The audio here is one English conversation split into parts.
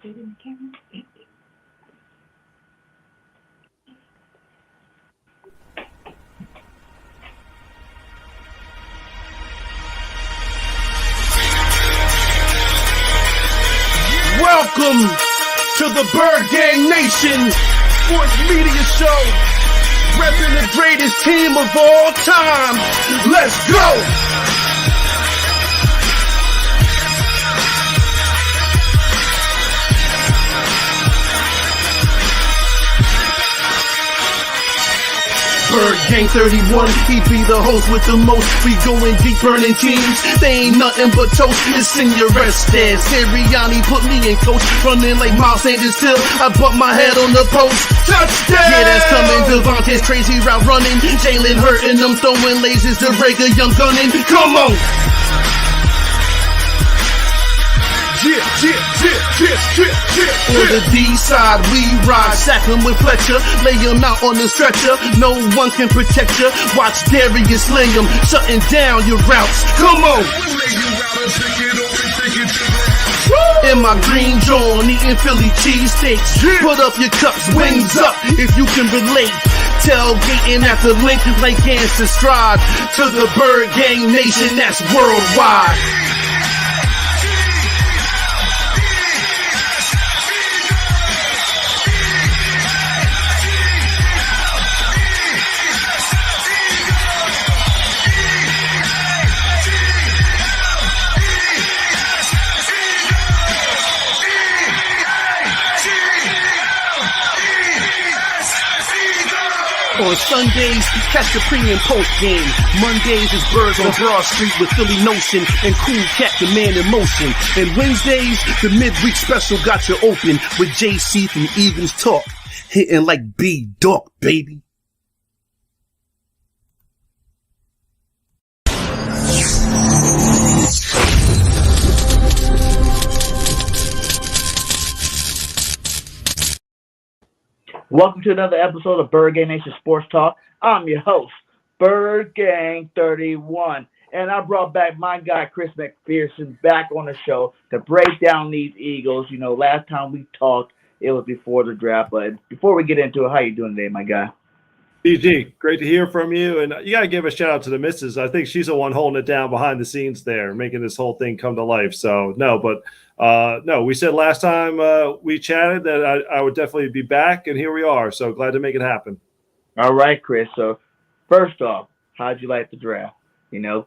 Welcome to the Bird Gang Nation Sports Media Show, repping the greatest team of all time. Let's go! Bird Gang 31, he be the host with the most. We going deep, burning teams. They ain't nothing but toast. It's in your rest there. Sirianni put me in coach, running like Miles Sanders till I bumped my head on the post. Touchdown! Yeah, that's coming. Devontae's crazy route running. Jalen hurting them, throwing lasers to Rager, young gunning. Come on! On the D side, we ride, sack him with Fletcher, lay him out on the stretcher. No one can protect you. Watch Darius lay him, shutting down your routes. Come on! In my green John, eating Philly cheesesteaks. Put up your cups, wings up, if you can relate. Tailgating at the link like Gangsta Stride. To the Bird Gang Nation, that's worldwide. On Sundays, catch the pre and post game. Mondays is Birds on Broad Street with Philly Notion and Cool Cat the Man in Motion. And Wednesdays, the midweek special got you open with JC from Eagles Talk, hitting like B-Dog, baby. Welcome to another episode of Bird Gang Nation Sports Talk. I'm your host, Bird Gang 31, and I brought back my guy Chris McPHERSON back on the show to break down these Eagles. You know, last time we talked, it was before the draft, but before we get into it, how you doing today, my guy? BG, great to hear from you, and you got to give a shout out to the missus. I think she's the one holding it down behind the scenes there, making this whole thing come to life. So, no, we said last time we chatted that I would definitely be back, and here we are. So glad to make it happen. All right, Chris. So first off, how'd you like the draft? You know,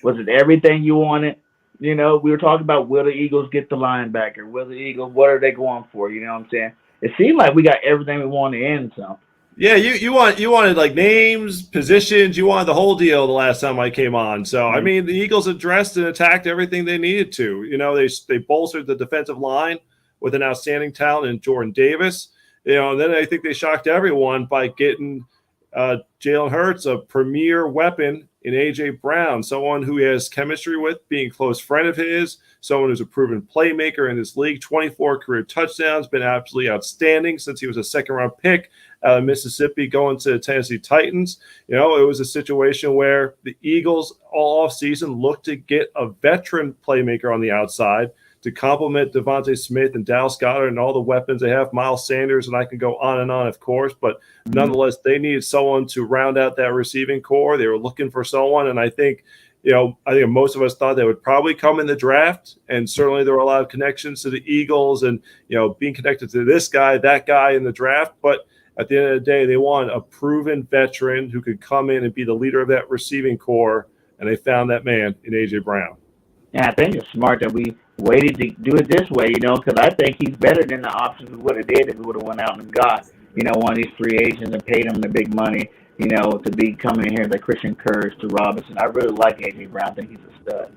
was it everything you wanted? You know, we were talking about will the Eagles get the linebacker? Will the Eagles, what are they going for? You know what I'm saying? It seemed like we got everything we wanted in some. Yeah, you wanted like names, positions, you wanted the whole deal the last time I came on. So I mean, the Eagles addressed and attacked everything they needed to. You know, they bolstered the defensive line with an outstanding talent in Jordan Davis. You know, and then I think they shocked everyone by getting Jalen Hurts, a premier weapon in A.J. Brown, someone who he has chemistry with, being a close friend of his, someone who's a proven playmaker in this league, 24 career touchdowns, been absolutely outstanding since he was a second-round pick out of Mississippi going to the Tennessee Titans. You know, it was a situation where the Eagles all offseason looked to get a veteran playmaker on the outside to complement Devontae Smith and Dallas Goedert and all the weapons they have, Miles Sanders, and I can go on and on, of course. But nonetheless, they needed someone to round out that receiving core. They were looking for someone, and I think most of us thought they would probably come in the draft, and certainly there were a lot of connections to the Eagles and, you know, being connected to this guy, that guy in the draft. But at the end of the day, they want a proven veteran who could come in and be the leader of that receiving core, and they found that man in A.J. Brown. Yeah, I think it's smart that we waited to do it this way, you know, because I think he's better than the options we would have did if we would have went out and got, you know, one of these free agents and paid him the big money, you know, to be coming here like Christian Kirk to Robinson. I really like A.J. Brown. I think he's a stud.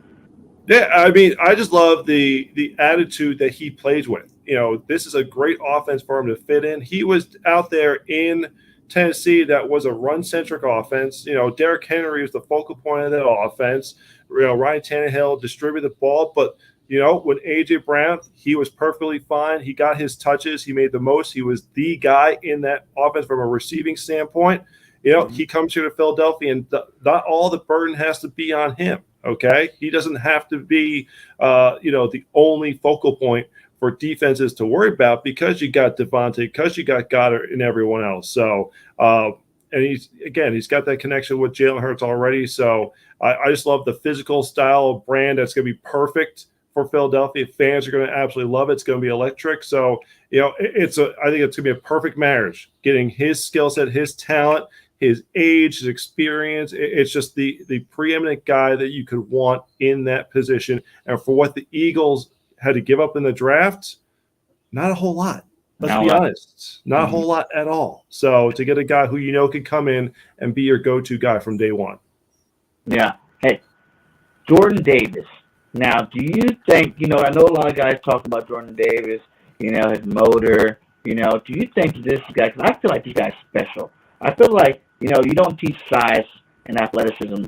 Yeah, I mean, I just love the attitude that he plays with. You know, this is a great offense for him to fit in. He was out there in Tennessee that was a run-centric offense. You know, Derrick Henry was the focal point of that offense. You know, Ryan Tannehill distributed the ball, but you know, when A.J. Brown, he was perfectly fine. He got his touches. He made the most. He was the guy in that offense from a receiving standpoint. You know, he comes here to Philadelphia, and not all the burden has to be on him, okay? He doesn't have to be, the only focal point for defenses to worry about because you got Devontae, because you got Goddard and everyone else. So, and he's got that connection with Jalen Hurts already. So I just love the physical style brand that's going to be perfect for Philadelphia. Fans are going to absolutely love it. It's going to be electric. So, I think it's going to be a perfect marriage, getting his skill set, his talent, his age, his experience. It's just the preeminent guy that you could want in that position. And for what the Eagles had to give up in the draft, not a whole lot. Let's be honest. Not a whole lot at all. So to get a guy who could come in and be your go-to guy from day one. Yeah. Hey, Jordan Davis. Now, do you think, I know a lot of guys talk about Jordan Davis, his motor, do you think this guy, because I feel like this guy's special. I feel like, you don't teach size and athleticism,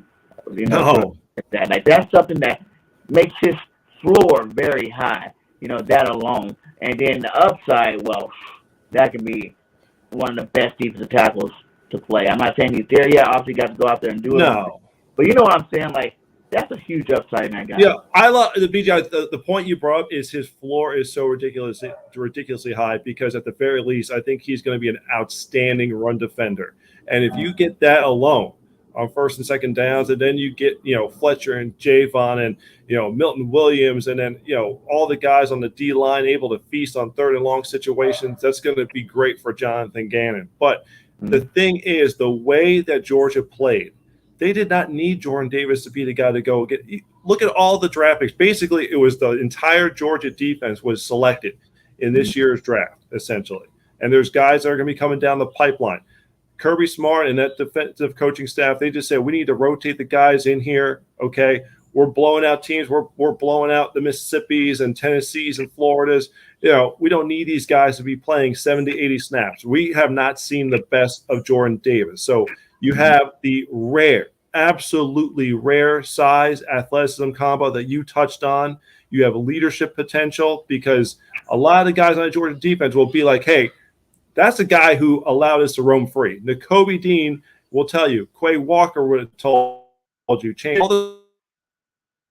No. That's something that makes his floor very high, that alone. And then the upside, well, that can be one of the best defensive tackles to play. I'm not saying he's there yet. Obviously, got to go out there and do it. No. But you know what I'm saying? Like, that's a huge upside in that guy. Yeah, I love the BJ. The point you brought up is his floor is so ridiculously high because at the very least, I think he's going to be an outstanding run defender. And if you get that alone on first and second downs, and then you get Fletcher and Javon and Milton Williams, and then all the guys on the D line able to feast on third and long situations, that's going to be great for Jonathan Gannon. But the thing is, the way that Georgia played, they did not need Jordan Davis to be the guy to go get. Look at all the draft picks. Basically, it was the entire Georgia defense was selected in this year's draft, essentially. And there's guys that are going to be coming down the pipeline. Kirby Smart and that defensive coaching staff, they just said, we need to rotate the guys in here, okay? We're blowing out teams. We're blowing out the Mississippis and Tennessees and Floridas. We don't need these guys to be playing 70, 80 snaps. We have not seen the best of Jordan Davis. So you have the absolutely rare size athleticism combo that you touched on. You have leadership potential because a lot of the guys on the Georgia defense will be like, hey, that's a guy who allowed us to roam free. Nakobe Dean will tell you. Quay Walker would have told you. All the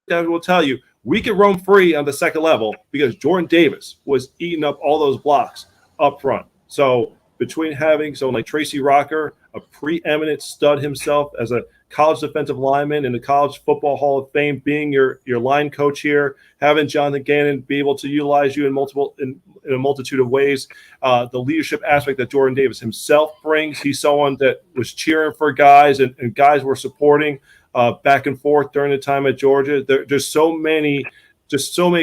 guys will tell you we can roam free on the second level because Jordan Davis was eating up all those blocks up front. So between having someone like Tracy Rocker, a preeminent stud himself as a college defensive lineman in the College Football Hall of Fame, being your line coach here, having Jonathan Gannon be able to utilize you in a multitude of ways, the leadership aspect that Jordan Davis himself brings. He's someone that was cheering for guys and guys were supporting back and forth during the time at Georgia. There's so many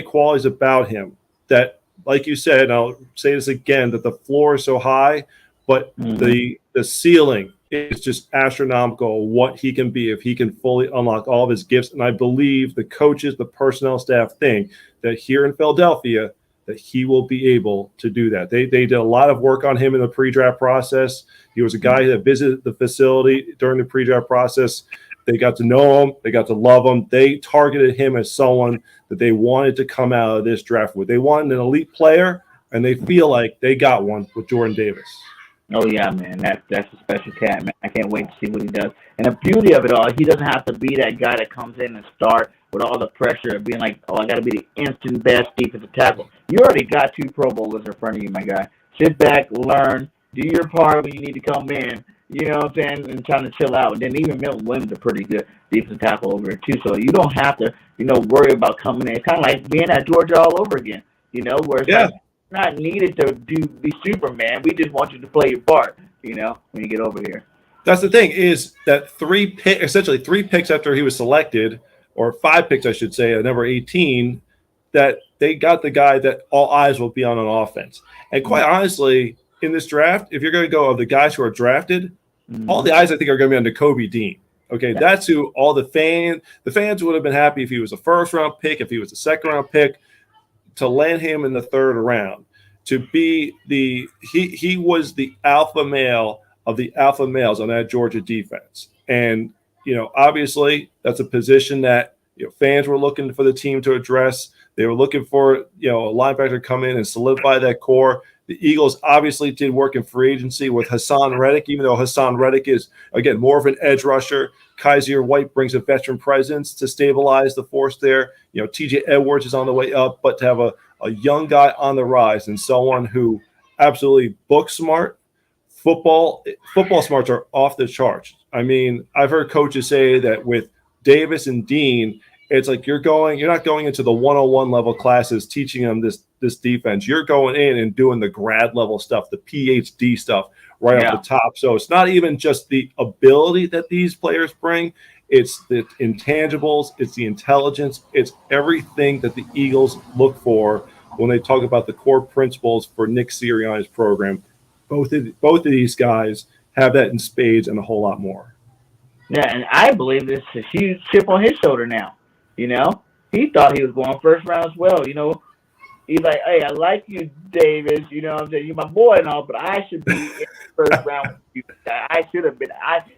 qualities about him that, like you said, and I'll say this again, that the floor is so high, but the ceiling is just astronomical what he can be if he can fully unlock all of his gifts. And I believe the coaches, the personnel staff think that here in Philadelphia that he will be able to do that. They did a lot of work on him in the pre-draft process. He was a guy that visited the facility during the pre-draft process. They got to know him. They got to love him. They targeted him as someone that they wanted to come out of this draft with. They wanted an elite player, and they feel like they got one with Jordan Davis. Oh, yeah, man. That's a special cat, man. I can't wait to see what he does. And the beauty of it all, he doesn't have to be that guy that comes in and start with all the pressure of being like, oh, I got to be the instant best defensive tackle. You already got 2 Pro Bowlers in front of you, my guy. Sit back, learn, do your part when you need to come in, you know what I'm saying, and trying to chill out. And then even Milton Williams is a pretty good defensive tackle over there, too. So you don't have to, worry about coming in. It's kind of like being at Georgia all over again, where it's like, not needed to be Superman. We just want you to play your part, when you get over here. That's the thing is that essentially 3 picks after he was selected, or 5 picks, I should say, at number 18, that they got the guy that all eyes will be on offense. And quite honestly, in this draft, if you're going to go of the guys who are drafted, all the eyes I think are going to be on Nakobe Dean. Okay, that's who all the fans would have been happy if he was a first-round pick, if he was a second-round pick, to land him in the 3rd round, to be he was the alpha male of the alpha males on that Georgia defense. And, obviously that's a position that, fans were looking for the team to address. They were looking for, a linebacker to come in and solidify that core. The Eagles obviously did work in free agency with Hassan Reddick, even though Hassan Reddick is, again, more of an edge rusher. Kaiser White brings a veteran presence to stabilize the force there. TJ Edwards is on the way up, but to have a a young guy on the rise and someone who absolutely book smart, football smarts are off the charts. I mean, I've heard coaches say that with Davis and Dean, it's like you're not going into the 101 level classes teaching them this defense. You're going in and doing the grad level stuff, the PhD stuff right off the top. So it's not even just the ability that these players bring. It's the intangibles, it's the intelligence, it's everything that the Eagles look for when they talk about the core principles for Nick Sirianni's program. Both of these guys have that in spades and a whole lot more. Yeah, and I believe it's a huge chip on his shoulder now. You know, he thought he was going first round as well. You know, he's like, hey, I like you, Davis. You know what I'm saying? You're my boy and all, but I should be in the first round with you. I should have been.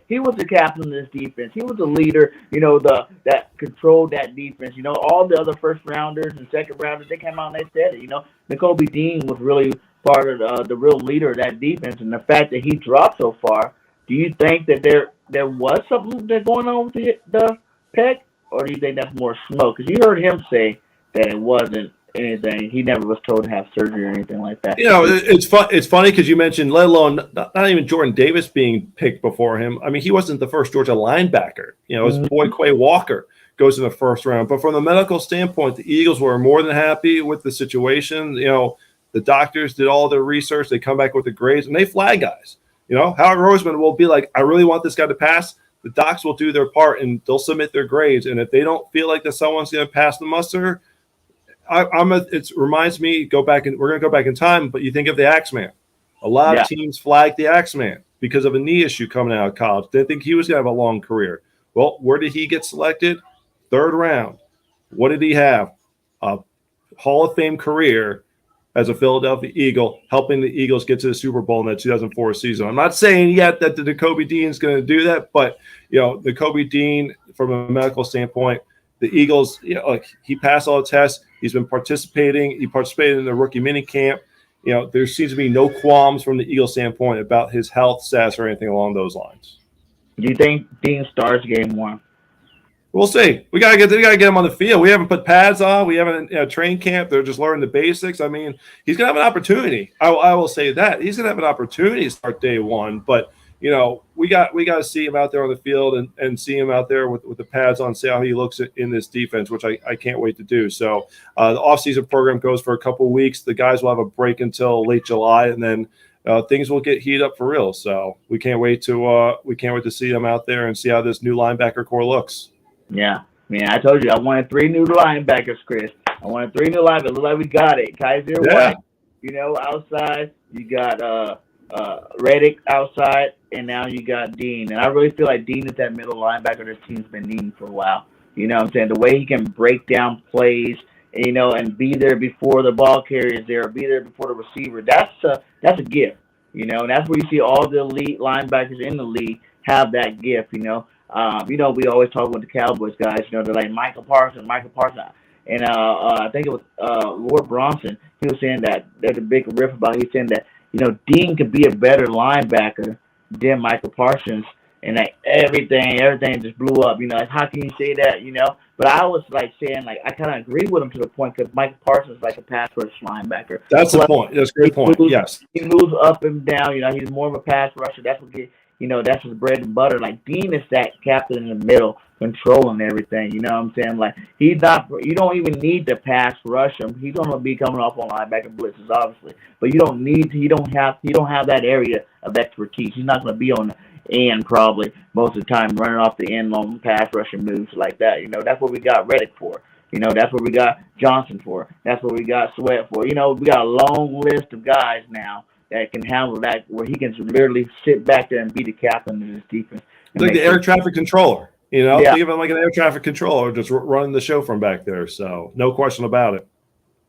He was the captain of this defense. He was the leader, you know, that controlled that defense. You know, all the other first rounders and second rounders, they came out and they said it. You know, N'Kobe Dean was really part of the real leader of that defense. And the fact that he dropped so far, do you think that there was something that's going on with the pick? Or do you think that's more smoke? Because you heard him say that it wasn't anything. He never was told to have surgery or anything like that. You know, it's funny because you mentioned, let alone not even Jordan Davis being picked before him. I mean, he wasn't the first Georgia linebacker. You know, his boy Quay Walker goes in the first round. But from the medical standpoint, the Eagles were more than happy with the situation. You know, the doctors did all their research. They come back with the grades, and they flag guys. You know, Howard Roseman will be like, I really want this guy to pass. The docs will do their part, and they'll submit their grades. And if they don't feel like that someone's going to pass the muster, it reminds me, we're going to go back in time, but you think of the Axeman. A lot of teams flagged the Axeman because of a knee issue coming out of college. Didn't think he was going to have a long career. Well, where did he get selected? Third round. What did he have? A Hall of Fame career as a Philadelphia Eagle, helping the Eagles get to the Super Bowl in that 2004 season. I'm not saying yet that the N'Kobe Dean is going to do that, but, you know, N'Kobe Dean, from a medical standpoint, the Eagles, you know, like, he passed all the tests. He's been participating. He participated in the rookie mini camp. You know, there seems to be no qualms from the Eagles standpoint about his health status or anything along those lines. Do you think Dean starts game one? We'll see. We gotta get him on the field. We haven't put pads on. We haven't train camp. They're just learning the basics. I mean, he's gonna have an opportunity. I will say that he's gonna have an opportunity to start day one. But you know, we got to see him out there on the field and see him out there with the pads on. See how he looks in this defense, which I can't wait to do. So the offseason program goes for a couple of weeks. The guys will have a break until late July, and then things will get heated up for real. So we can't wait to see him out there and see how this new linebacker core looks. Yeah. I told you I wanted 3 new linebackers, Chris. I wanted 3 new linebackers. Look like we got it. Kaiser White, you know, outside. You got Reddick outside, and now you got Dean. And I really feel like Dean is that middle linebacker this team's been needing for a while. You know what I'm saying? The way he can break down plays, you know, and be there before the ball carrier is there, be there before the receiver. That's a gift, you know, and that's where you see all the elite linebackers in the league have that gift, you know. You know, we always talk with the Cowboys guys, you know, they're like Michael Parsons. And I think it was Lord Bronson. He was saying that there's a big riff about it. He's saying that, you know, Dean could be a better linebacker than Michael Parsons. And like everything just blew up. You know, like, how can you say that, you know? But I was like saying, like, I kind of agree with him to the point because Michael Parsons is like a pass rush linebacker. That's the point. That's a good point. Yes. He moves up and down. You know, he's more of a pass rusher. That's what you know, that's his bread and butter. Like, Dean is that captain in the middle, controlling everything. You know what I'm saying? Like, you don't even need to pass rush him. He's going to be coming off on linebacker blitzes, obviously. But you don't have that area of expertise. He's not going to be on the end probably most of the time running off the end long pass rushing moves like that. You know, that's what we got Reddick for. You know, that's what we got Johnson for. That's what we got Sweat for. You know, we got a long list of guys now that can handle that, where he can literally sit back there and be the captain of his defense. Like the air traffic controller, you know, think of him like an air traffic controller, just running the show from back there. So no question about it.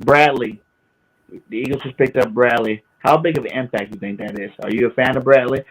Bradley, the Eagles just picked up Bradley. How big of an impact do you think that is? Are you a fan of Bradley?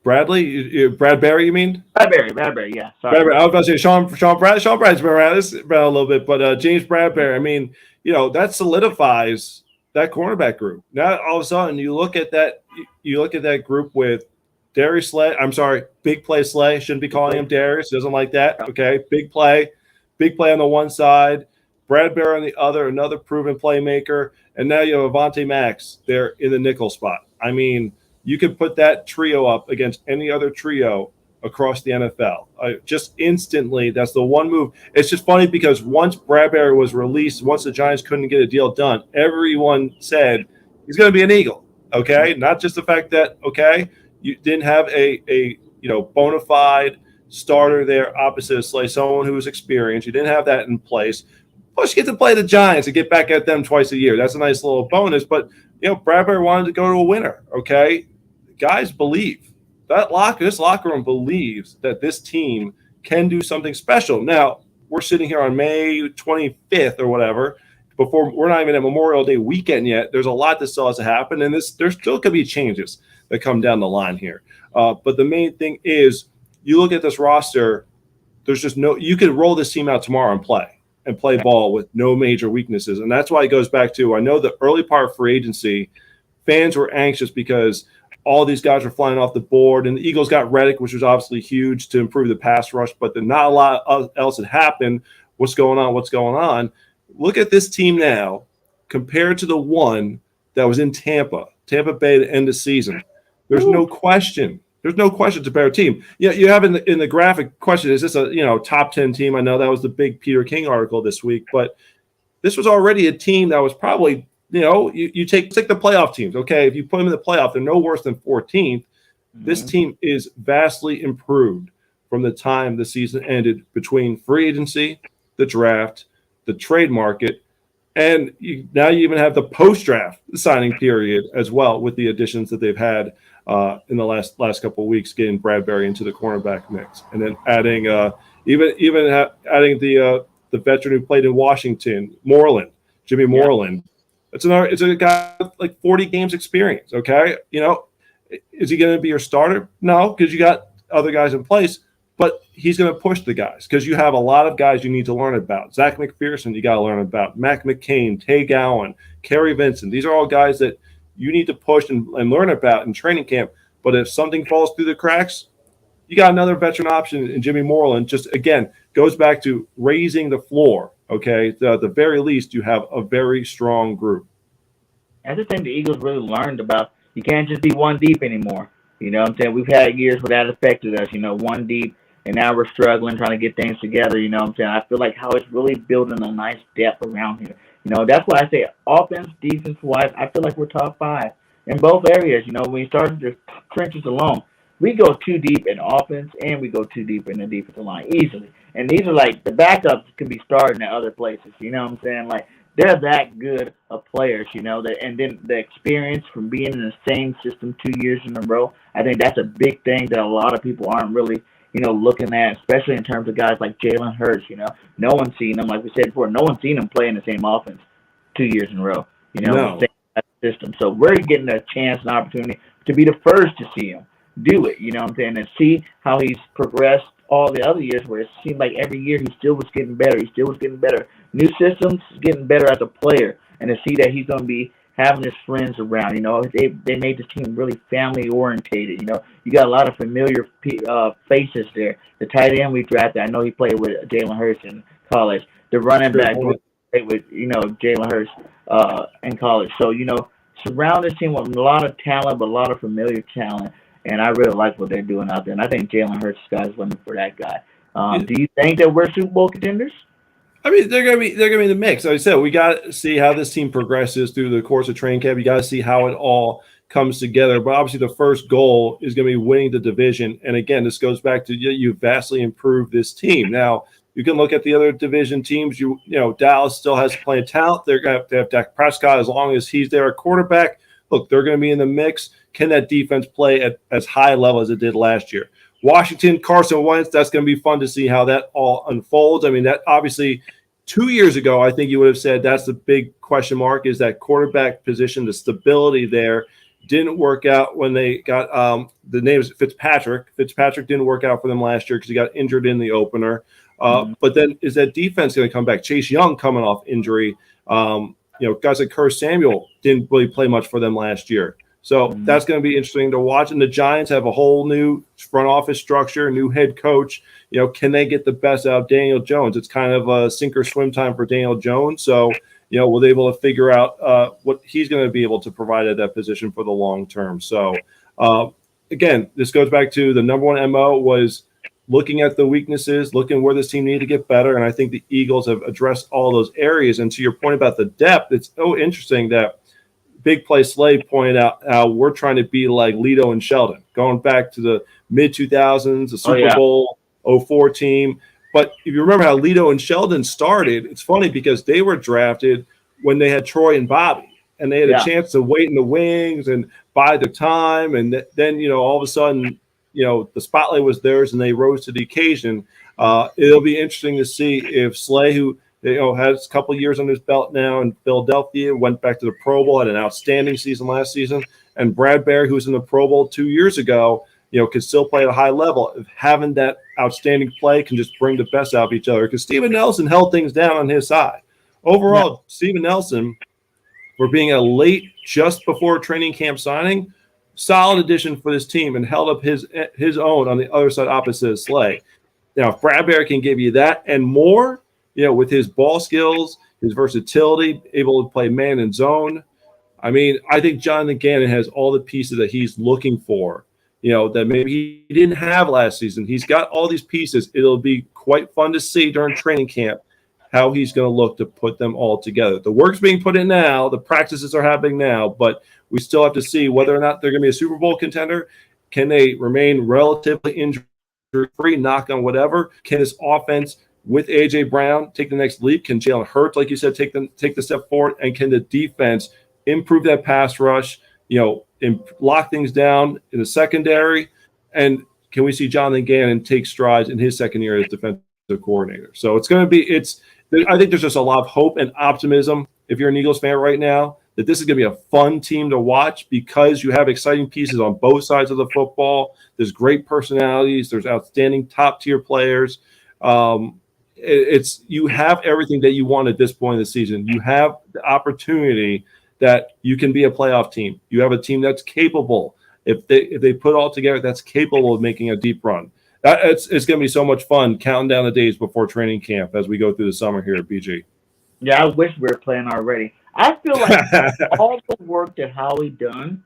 Bradley, Bradbury, you mean? Bradbury, yeah. Sorry. Bradbury. I was about to say Sean Brad's been around a little bit, but James Bradbury. I mean, you know, that solidifies that cornerback group. Now all of a sudden you look at that group with Darius Slay. I'm sorry, Big Play Slay. Shouldn't be calling him Darius. Doesn't like that. Okay, big play on the one side. Bradbury on the other, another proven playmaker, and now you have Avonte Max there in the nickel spot. I mean, you could put that trio up against any other trio across the NFL. Just instantly, that's the one move. It's just funny because once Bradbury was released, once the Giants couldn't get a deal done, everyone said he's going to be an Eagle. Okay, not just the fact that you didn't have a bona fide starter there opposite of Slay, someone who was experienced. You didn't have that in place. Plus, you get to play the Giants and get back at them twice a year. That's a nice little bonus. But Bradbury wanted to go to a winner. Okay, guys believe this locker room believes that this team can do something special. Now we're sitting here on May 25th or whatever. Before we're not even at Memorial Day weekend yet. There's a lot that still has to happen, and there still could be changes that come down the line here. But the main thing is, you look at this roster. There's just you could roll this team out tomorrow and play ball with no major weaknesses, and that's why it goes back to, I know the early part of free agency, fans were anxious because all these guys were flying off the board, and the Eagles got Reddick, which was obviously huge to improve the pass rush, but then not a lot else had happened. What's going on? Look at this team now compared to the one that was in Tampa Bay at the end of the season. There's no question. There's no question it's a better team. Yeah, you have in the graphic question, is this a top 10 team? I know that was the big Peter King article this week, but this was already a team that was probably, you take the playoff teams. Okay, if you put them in the playoff, they're no worse than 14th. Mm-hmm. This team is vastly improved from the time the season ended between free agency, the draft, the trade market, and now you even have the post-draft signing period as well, with the additions that they've had in the last couple of weeks, getting Bradbury into the cornerback mix, and then adding adding the veteran who played in Washington, Jimmy Moreland. It's a guy with like 40 games experience. Okay, is he going to be your starter? No, because you got other guys in place. But he's going to push the guys because you have a lot of guys you need to learn about. Zach McPherson, you got to learn about. Mac McCain, Tay Gowan, Kerry Vincent. These are all guys that you need to push and learn about in training camp. But if something falls through the cracks, you got another veteran option in Jimmy Moreland. Just, again, goes back to raising the floor, okay? At the very least, you have a very strong group. That's the thing the Eagles really learned about. You can't just be one deep anymore. You know what I'm saying? We've had years where that affected us, one deep. And now we're struggling trying to get things together, you know what I'm saying? I feel like Howie's really building a nice depth around here. That's why I say offense, defense-wise, I feel like we're top 5 in both areas. When you start the trenches alone, we go too deep in offense and we go too deep in the defensive line easily. And these are like the backups can be starting at other places, you know what I'm saying? Like, they're that good of players, and then the experience from being in the same system 2 years in a row, I think that's a big thing that a lot of people aren't really looking at, especially in terms of guys like Jalen Hurts. No one's seen him, like we said before, no one's seen him play in the same offense 2 years in a row, No. same system. So we're getting a chance, an opportunity to be the first to see him do it, and see how he's progressed all the other years where it seemed like every year he still was getting better. New systems, getting better as a player, and to see that he's going to be having his friends around. They made the team really family orientated. You got a lot of familiar faces there. The tight end we drafted, I know he played with Jalen Hurts in college. The running back played with Jalen Hurts in college. So surround this team with a lot of talent, but a lot of familiar talent. And I really like what they're doing out there. And I think Jalen Hurts is looking for that guy. Do you think that we're Super Bowl contenders? I mean, they're gonna be in the mix. Like I said, we got to see how this team progresses through the course of training camp. You got to see how it all comes together. But obviously, the first goal is going to be winning the division. And again, this goes back to you vastly improved this team. Now, you can look at the other division teams. Dallas still has plenty of talent. They're going to have Dak Prescott as long as he's there at quarterback. Look, they're going to be in the mix. Can that defense play at as high a level as it did last year? Washington, Carson Wentz, that's going to be fun to see how that all unfolds. I mean, that obviously 2 years ago, I think you would have said that's the big question mark, is that quarterback position, the stability there didn't work out when they got the name is Fitzpatrick. Fitzpatrick didn't work out for them last year because he got injured in the opener. But then is that defense going to come back? Chase Young coming off injury. Guys like Curtis Samuel didn't really play much for them last year. So that's going to be interesting to watch. And the Giants have a whole new front office structure, new head coach. Can they get the best out of Daniel Jones? It's kind of a sink or swim time for Daniel Jones. So, we'll be able to figure out what he's going to be able to provide at that position for the long term. So, again, this goes back to the number one MO was looking at the weaknesses, looking where this team needed to get better. And I think the Eagles have addressed all those areas. And to your point about the depth, it's so interesting that Big Play Slave pointed out how we're trying to be like Lito and Sheldon, going back to the mid-2000s, the Super Bowl 04 team. But if you remember how Lito and Sheldon started, it's funny because they were drafted when they had Troy and Bobby, and they had a chance to wait in the wings and bide their time. And then, all of a sudden, the spotlight was theirs and they rose to the occasion. It'll be interesting to see if Slay, who has a couple of years on his belt now in Philadelphia, went back to the Pro Bowl, had an outstanding season last season, and Bradbury, who was in the Pro Bowl 2 years ago, can still play at a high level. If having that outstanding play can just bring the best out of each other, because Steven Nelson held things down on his side. Overall, Steven Nelson, for being a late, just before training camp signing, solid addition for this team and held up his own on the other side opposite of Slay. Now, if Bradbury can give you that and more, with his ball skills, his versatility, able to play man and zone. I mean, I think Jonathan Gannon has all the pieces that he's looking for, that maybe he didn't have last season. He's got all these pieces. It'll be quite fun to see during training camp how he's going to look to put them all together. The work's being put in now. The practices are happening now, but we still have to see whether or not they're going to be a Super Bowl contender. Can they remain relatively injury-free, knock on whatever? Can this offense with A.J. Brown take the next leap? Can Jalen Hurts, like you said, take the step forward? And can the defense improve that pass rush, lock things down in the secondary? And can we see Jonathan Gannon take strides in his second year as defensive coordinator? So it's going to be I think there's just a lot of hope and optimism if you're an Eagles fan right now that this is going to be a fun team to watch because you have exciting pieces on both sides of the football. There's great personalities. There's outstanding top-tier players. You have everything that you want at this point in the season. You have the opportunity that you can be a playoff team. You have a team that's capable. If they put all together, that's capable of making a deep run. It's going to be so much fun counting down the days before training camp as we go through the summer here at BG. Yeah, I wish we were playing already. I feel like all the work that Howie done,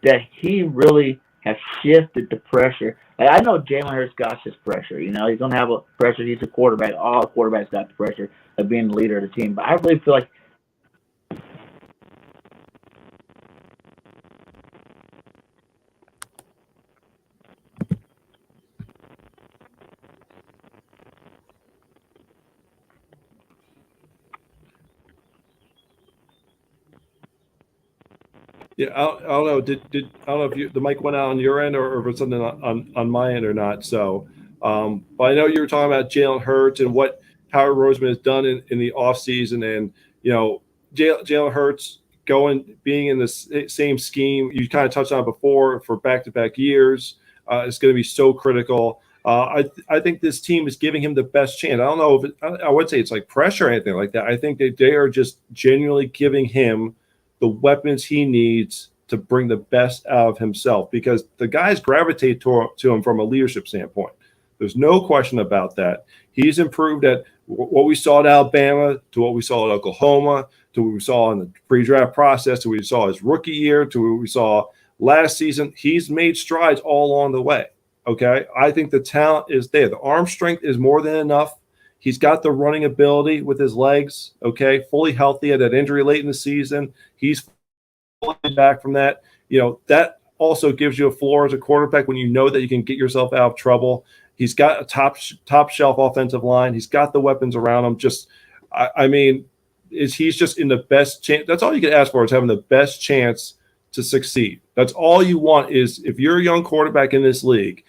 that he really has shifted the pressure. Like, I know Jalen Hurts got his pressure. He's going to have a pressure. He's a quarterback. All quarterbacks got the pressure of being the leader of the team. But I really feel like Yeah, I don't know. I don't know if the mic went out on your end or if it's something on my end or not. So, but I know you were talking about Jalen Hurts and what Howard Roseman has done in the offseason. And, Jalen Hurts being in the same scheme. You kind of touched on it before for back-to-back years. It's going to be so critical. I think this team is giving him the best chance. I don't know if I would say it's like pressure or anything like that. I think that they are just genuinely giving him the weapons he needs to bring the best out of himself, because the guys gravitate to him from a leadership standpoint. There's no question about that. He's improved at what we saw at Alabama, to what we saw at Oklahoma, to what we saw in the pre-draft process, to what we saw his rookie year, to what we saw last season. He's made strides all along the way. Okay, I think the talent is there. The arm strength is more than enough. He's got the running ability with his legs, okay, fully healthy. At that injury late in the season. He's fully back from that. That also gives you a floor as a quarterback when you know that you can get yourself out of trouble. He's got a top shelf offensive line. He's got the weapons around him. He's just in the best chance. That's all you can ask for, is having the best chance to succeed. That's all you want. Is if you're a young quarterback in this league,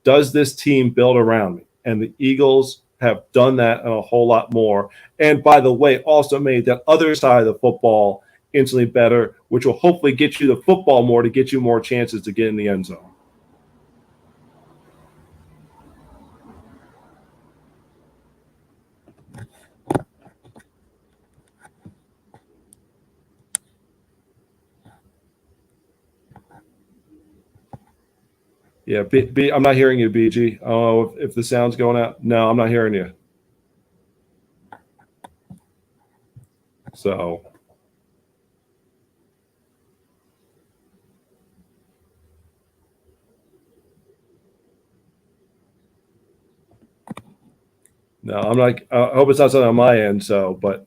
does this team build around me? And the Eagles have done that and a whole lot more. And by the way, also made that other side of the football instantly better, which will hopefully get you the football more to get you more chances to get in the end zone. Yeah, I'm not hearing you, BG. Oh, if the sound's going out. No, I'm not hearing you. So. No, I'm not. I hope it's not something on my end. So, but.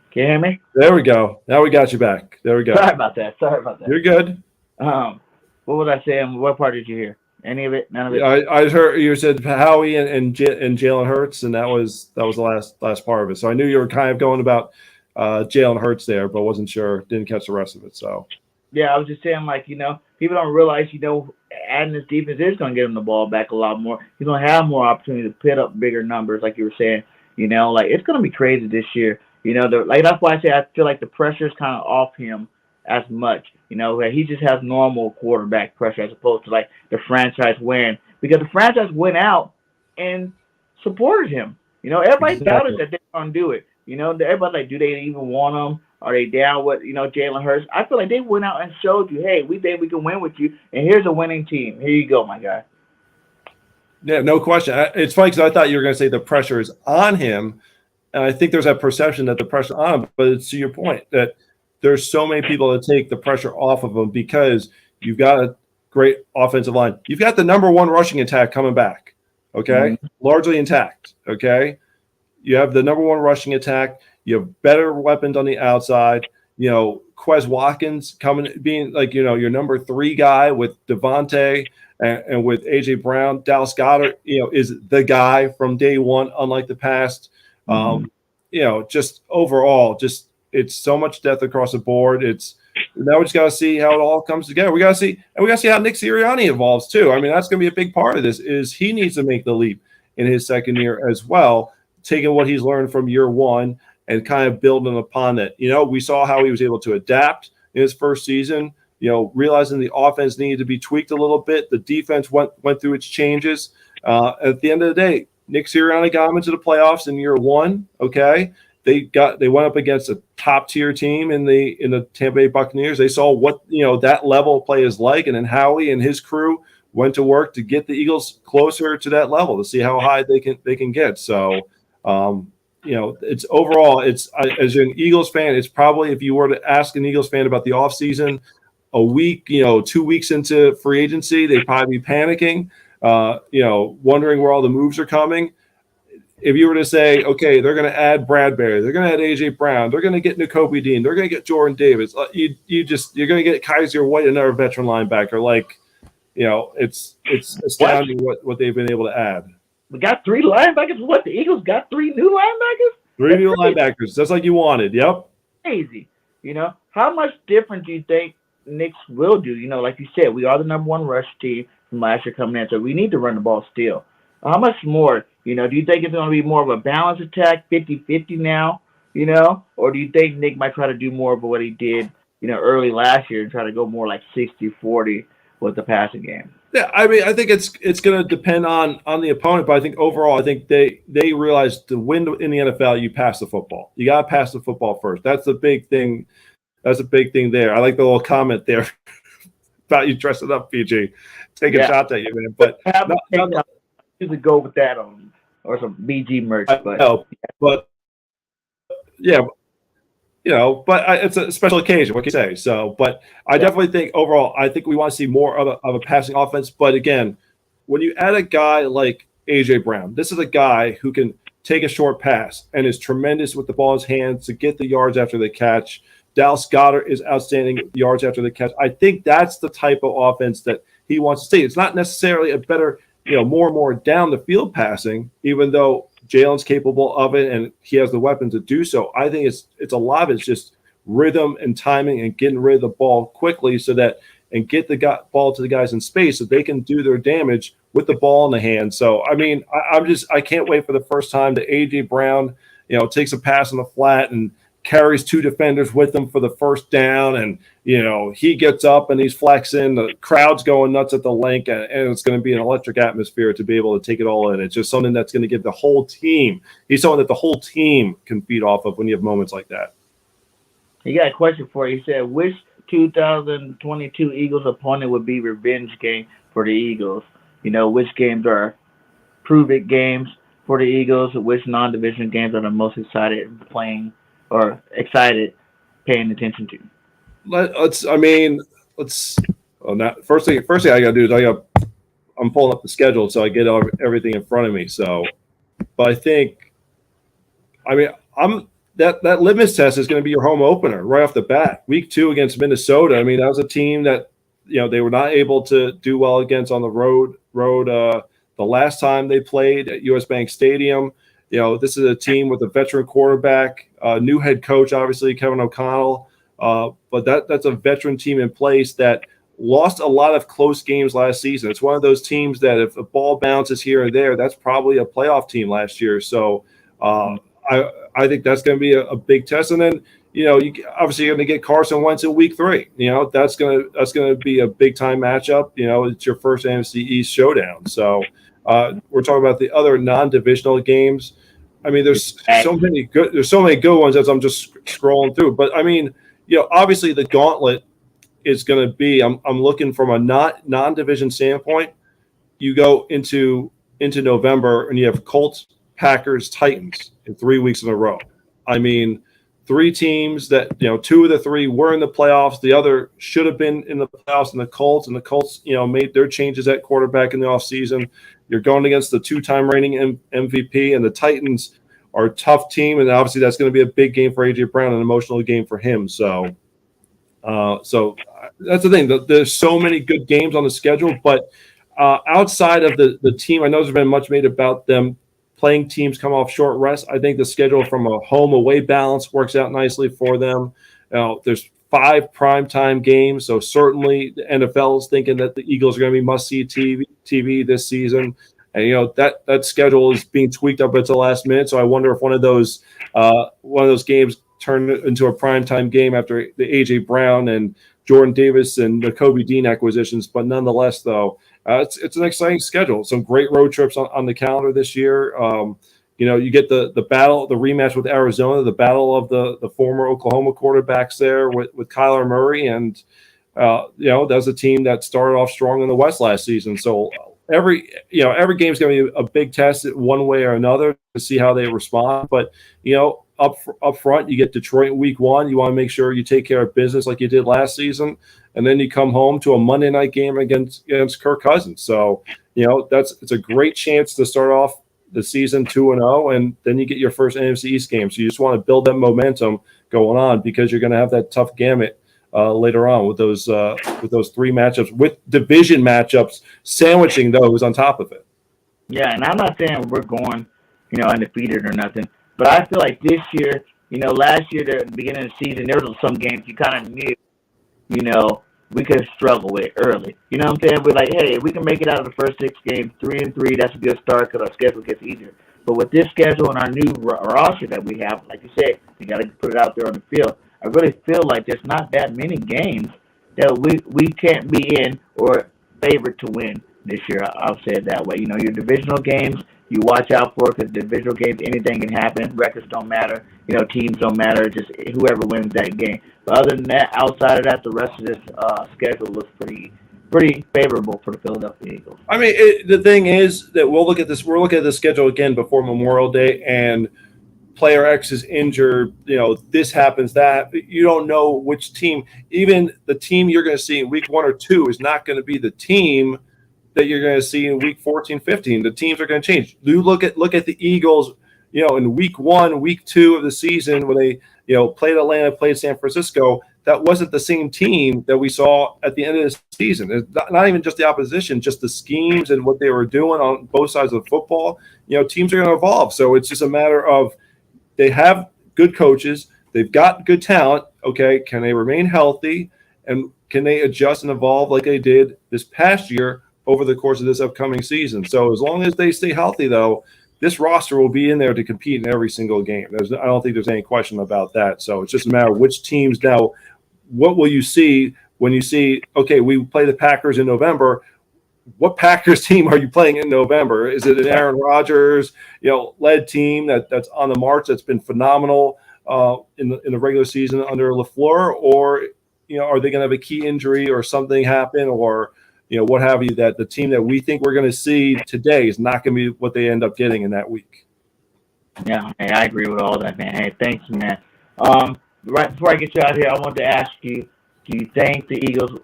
Can you hear me? There we go. Now we got you back. There we go. Sorry about that. You're good. What was I saying? What part did you hear? Any of it? None of it? I heard you said Howie and Jalen Hurts, and that was the last part of it. So I knew you were kind of going about Jalen Hurts there, but wasn't sure. Didn't catch the rest of it. So yeah, I was just saying, like, people don't realize, adding this defense is going to get him the ball back a lot more. He's going to have more opportunity to put up bigger numbers, like you were saying. Like, it's going to be crazy this year. That's why I say I feel like the pressure is kind of off him as much. He just has normal quarterback pressure as opposed to like the franchise win, because the franchise went out and supported him. Everybody doubted that they're gonna do it. Everybody's like, do they even want him? Are they down with Jalen Hurts? I feel like they went out and showed you, hey, we think we can win with you, and here's a winning team. Here you go, my guy. Yeah, no question. It's funny because I thought you were going to say the pressure is on him, and I think there's that perception that the pressure on him. But it's to your point that there's so many people that take the pressure off of them because you've got a great offensive line. You've got the number one rushing attack coming back, okay? Largely intact, okay? You have the number one rushing attack. You have better weapons on the outside. Quez Watkins being like, your number 3 guy with Devontae and with A.J. Brown. Dallas Goedert, is the guy from day one, unlike the past. Just overall, it's so much depth across the board. Now we just got to see how it all comes together. We got to see how Nick Sirianni evolves too. I mean, that's going to be a big part of this. Is he needs to make the leap in his second year as well, taking what he's learned from year one and kind of building upon that. We saw how he was able to adapt in his first season. Realizing the offense needed to be tweaked a little bit. The defense went through its changes. At the end of the day, Nick Sirianni got him into the playoffs in year one. Okay. They went up against a top tier team in the Tampa Bay Buccaneers. They saw what that level of play is like, and then Howie and his crew went to work to get the Eagles closer to that level to see how high they can get. So, it's overall, as an Eagles fan, it's probably, if you were to ask an Eagles fan about the offseason a week, 2 weeks into free agency, they'd probably be panicking, wondering where all the moves are coming. If you were to say, okay, they're going to add Bradbury, they're going to add A.J. Brown, they're going to get Nakobe Dean, they're going to get Jordan Davis, you're going to get Kaiser White, another veteran linebacker. Like, it's astounding what they've been able to add. We got 3 linebackers. What, the Eagles got 3 new linebackers? 3 new linebackers, just like you wanted. Yep. Crazy. How much different do you think Knicks will do? Like you said, we are the number 1 rush team from last year coming in, so we need to run the ball still. How much more? Do you think it's going to be more of a balanced attack, 50-50 now, or do you think Nick might try to do more of what he did, early last year and try to go more like 60-40 with the passing game? Yeah, I mean, I think it's going to depend on the opponent, but I think overall, I think they realize to win in the NFL, you pass the football. You got to pass the football first. That's the big thing. That's a big thing there. I like the little comment there about you dressing up, PG, taking shots at you, man. But usually go with that on or some BG merch. But it's a special occasion. What can you say? So, but I definitely think overall, I think we want to see more of a passing offense. But again, when you add a guy like A.J. Brown, this is a guy who can take a short pass and is tremendous with the ball in his hands to get the yards after the catch. Dallas Goedert is outstanding with yards after the catch. I think that's the type of offense that he wants to see. It's not necessarily a better, more and more down the field passing, even though Jalen's capable of it and he has the weapons to do so. I think it's a lot of it's just rhythm and timing and getting rid of the ball quickly and get the ball to the guys in space so they can do their damage with the ball in the hand. So, I mean, I can't wait for the first time that A.J. Brown, takes a pass on the flat and carries 2 defenders with him for the first down, and he gets up and he's flexing. The crowd's going nuts at the link, and it's going to be an electric atmosphere to be able to take it all in. It's just something that's going to give the whole team. He's someone that the whole team can feed off of when you have moments like that. He got a question for you. He said, which 2022 Eagles opponent would be revenge game for the Eagles? Which games are prove-it games for the Eagles? Which non-division games are the most excited playing or excited paying attention to? First thing I got to do is I'm pulling up the schedule so I get everything in front of me. So, but I think, that litmus test is going to be your home opener right off the bat. Week 2 against Minnesota. That was a team that they were not able to do well against on the road. The last time they played at US Bank Stadium. This is a team with a veteran quarterback, new head coach, obviously Kevin O'Connell. But that's a veteran team in place that lost a lot of close games last season. It's one of those teams that if the ball bounces here and there, that's probably a playoff team last year. So I think that's going to be a big test. And then, you obviously you're going to get Carson Wentz in week 3. That's going to be a big time matchup. It's your first NFC East showdown. So we're talking about the other non-divisional games. There's so many good ones as I'm just scrolling through. But obviously the gauntlet is going to be. I'm looking from a non-division standpoint. You go into November and you have Colts, Packers, Titans in 3 weeks in a row. 3 teams that 2 of the 3 were in the playoffs. The other should have been in the playoffs, and the Colts made their changes at quarterback in the offseason. You're going against the 2-time reigning MVP, and the Titans are a tough team, and obviously that's going to be a big game for A.J. Brown, an emotional game for him. So that's the thing. There's so many good games on the schedule, but outside of the team, I know there's been much made about them playing teams come off short rest. I think the schedule from a home-away balance works out nicely for them. There's 5 primetime games, so certainly the NFL is thinking that the Eagles are going to be must-see TV this season. And that schedule is being tweaked up at the last minute. So I wonder if one of those games turned into a primetime game after the A.J. Brown and Jordan Davis and the Kobe Dean acquisitions. But nonetheless, though, it's an exciting schedule. Some great road trips on the calendar this year. You get the rematch with Arizona, the battle of the former Oklahoma quarterbacks there with Kyler Murray. And, that's a team that started off strong in the West last season. So every game is going to be a big test one way or another to see how they respond. But, up front, you get Detroit week 1. You want to make sure you take care of business like you did last season. And then you come home to a Monday night game against Kirk Cousins. So, it's a great chance to start off the season 2-0, and then you get your first NFC East game. So you just want to build that momentum going on because you're going to have that tough gamut later on with those 3 matchups, with division matchups, sandwiching those on top of it. Yeah, and I'm not saying we're going, undefeated or nothing, but I feel like this year, last year at the beginning of the season, there was some games you kind of knew, we could struggle with early. You know what I'm saying? We're like, hey, if we can make it out of the first 6 games, 3-3, that's a good start because our schedule gets easier. But with this schedule and our new roster that we have, like you said, we got to put it out there on the field. I really feel like there's not that many games that we can't be in or favored to win this year. I'll say it that way. Your divisional games, you watch out for because divisional games, anything can happen. Records don't matter. Teams don't matter. Just whoever wins that game. But other than that, outside of that, the rest of this schedule looks pretty favorable for the Philadelphia Eagles. The thing is that we'll look at this. We're looking at the schedule again before Memorial Day, and player X is injured. This happens, that. You don't know which team. Even the team you're going to see in week 1 or 2 is not going to be the team that you're going to see in week 14, 15. The teams are going to change. You look at the Eagles, in week 1, week 2 of the season when they, played Atlanta, played San Francisco. That wasn't the same team that we saw at the end of the season. It's not even just the opposition, just the schemes and what they were doing on both sides of the football. Teams are going to evolve. So it's just a matter of they have good coaches. They've got good talent. Okay, can they remain healthy? And can they adjust and evolve like they did this past year over the course of this upcoming season? So as long as they stay healthy, though, this roster will be in there to compete in every single game. I don't think there's any question about that. So it's just a matter of which teams now. What will you see when you see? Okay, we play the Packers in November. What Packers team are you playing in November? Is it an Aaron Rodgers, led team that's on the march that's been phenomenal in the regular season under LaFleur, or are they going to have a key injury or something happen, or what have you, that the team that we think we're going to see today is not going to be what they end up getting in that week? Yeah, hey, I agree with all that, man. Hey, thanks, man. Right before I get you out of here, I wanted to ask you: do you think the Eagles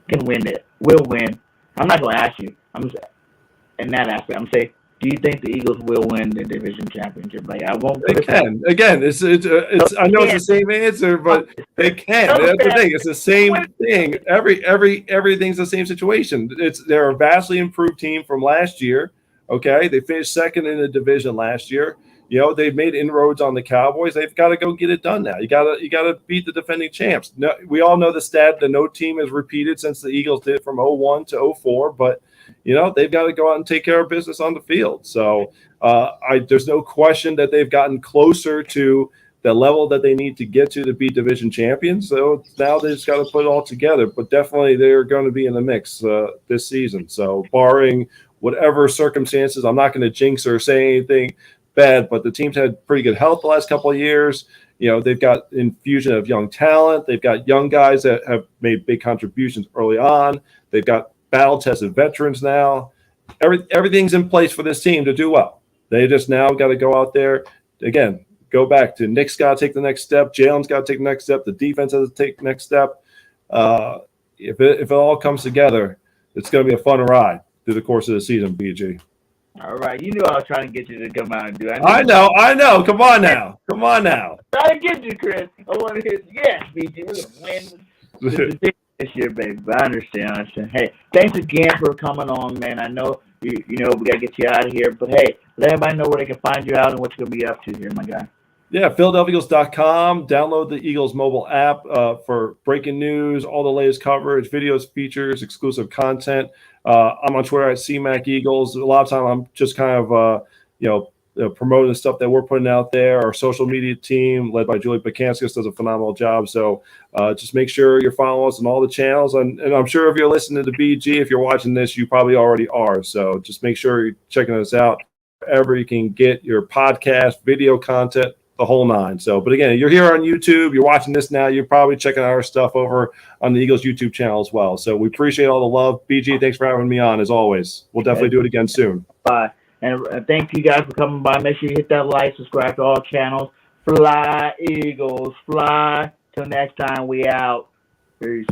can win it? Will win? I'm not going to ask you. I'm just, in that aspect. I'm saying, do you think the Eagles will win the division championship? Like, I won't. They can. Again, it's. I know it's the same answer, but they can. That's the thing. It's the same thing. Everything's the same situation. They're a vastly improved team from last year. Okay, they finished second in the division last year. They've made inroads on the Cowboys. They've got to go get it done now. You got to beat the defending champs. No, we all know the stat that no team has repeated since the Eagles did from 01 to 04, but they've got to go out and take care of business on the field. So there's no question that they've gotten closer to the level that they need to get to be division champions. So now they just got to put it all together. But definitely they're going to be in the mix this season. So barring whatever circumstances, I'm not going to jinx or say anything bad, but the team's had pretty good health the last couple of years. They've got infusion of young talent. They've got young guys that have made big contributions early on. They've got battle-tested veterans now. Everything's in place for this team to do well. They just now got to go out there. Again, go back to Nick's got to take the next step. Jalen's got to take the next step. The defense has to take the next step. If it all comes together, it's going to be a fun ride through the course of the season, BG. All right, you knew I was trying to get you to come out and do it. I know. Come on now. Trying to get you, Chris. I want to hear yes, BG. We're going to win this year, baby. But I understand. Hey, thanks again for coming on, man. I know we got to get you out of here. But, hey, let everybody know where they can find you out and what you're going to be up to here, my guy. Yeah, PhiladelphiaEagles.com. Download the Eagles mobile app for breaking news, all the latest coverage, videos, features, exclusive content. I'm on Twitter at CMAC Eagles. A lot of time I'm just kind of, promoting the stuff that we're putting out there. Our social media team, led by Julie Bakanskas, does a phenomenal job. So just make sure you're following us on all the channels. And I'm sure if you're listening to BG, if you're watching this, you probably already are. So just make sure you're checking us out wherever you can get your podcast, video content, the whole nine. So, but again, you're here on YouTube, you're watching this now, you're probably checking out our stuff over on the Eagles YouTube channel as well. So we appreciate all the love. BG, thanks for having me on as always. We'll definitely do it again soon. Bye. And thank you guys for coming by. Make sure you hit that like, subscribe to all channels. Fly, Eagles, fly. Till next time, we out. Peace.